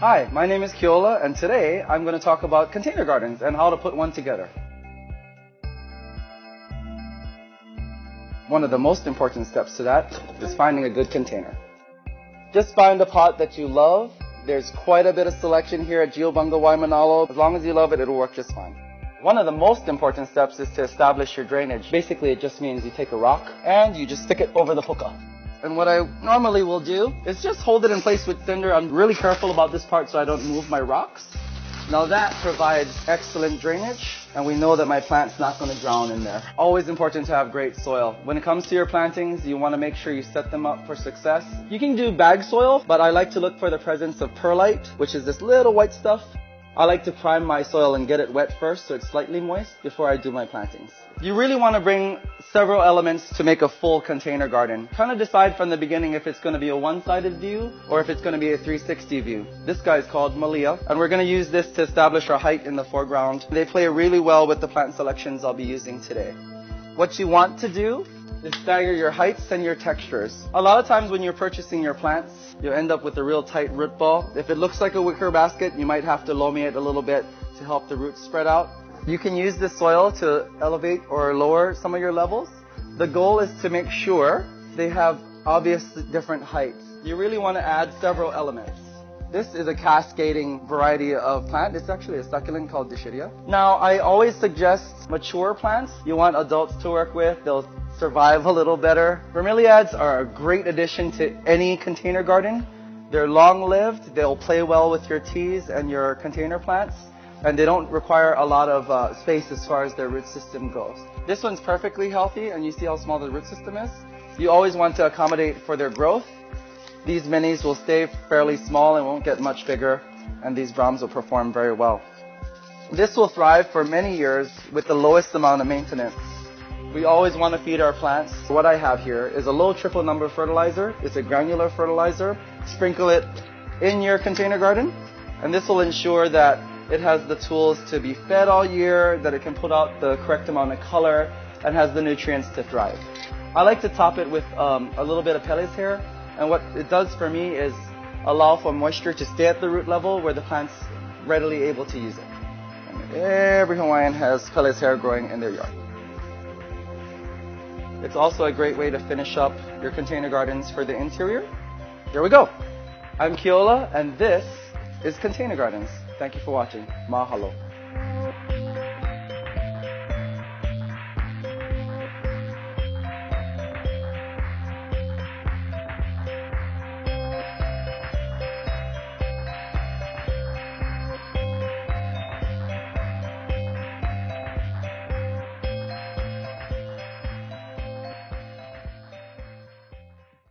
Hi, my name is Keola, and today I'm going to talk about container gardens and how to put one together. One of the most important steps to that is finding a good container. Just find a pot that you love. There's quite a bit of selection here at Geobunga, Waimanalo. As long as you love it, it'll work just fine. One of the most important steps is to establish your drainage. Basically, it just means you take a rock and you just stick it over the puka. And what I normally will do is just hold it in place with cinder. I'm really careful about this part so I don't move my rocks. Now that provides excellent drainage, and we know that my plant's not going to drown in there. Always important to have great soil. When it comes to your plantings, you want to make sure you set them up for success. You can do bag soil, but I like to look for the presence of perlite, which is this little white stuff. I like to prime my soil and get it wet first so it's slightly moist before I do my plantings. You really want to bring several elements to make a full container garden. Kind of decide from the beginning if it's going to be a one-sided view or if it's going to be a 360 view. This guy is called Malia, and we're going to use this to establish our height in the foreground. They play really well with the plant selections I'll be using today. What you want to do is stagger your heights and your textures. A lot of times when you're purchasing your plants, you end up with a real tight root ball. If it looks like a wicker basket, you might have to loam it a little bit to help the roots spread out. You can use this soil to elevate or lower some of your levels. The goal is to make sure they have obvious different heights. You really want to add several elements. This is a cascading variety of plant. It's actually a succulent called Dischidia. Now, I always suggest mature plants. You want adults to work with. They'll survive a little better. Bromeliads are a great addition to any container garden. They're long-lived. They'll play well with your teas and your container plants. And they don't require a lot of space as far as their root system goes. This one's perfectly healthy, and you see how small the root system is. You always want to accommodate for their growth. These minis will stay fairly small and won't get much bigger, and these Brahms will perform very well. This will thrive for many years with the lowest amount of maintenance. We always want to feed our plants. What I have here is a low triple number fertilizer. It's a granular fertilizer. Sprinkle it in your container garden, and this will ensure that it has the tools to be fed all year, that it can put out the correct amount of color, and has the nutrients to thrive. I like to top it with a little bit of Pele's hair, and what it does for me is allow for moisture to stay at the root level where the plant's readily able to use it. And every Hawaiian has Pele's hair growing in their yard. It's also a great way to finish up your container gardens for the interior. Here we go. I'm Keola, and this is Container Gardens. Thank you for watching. Mahalo.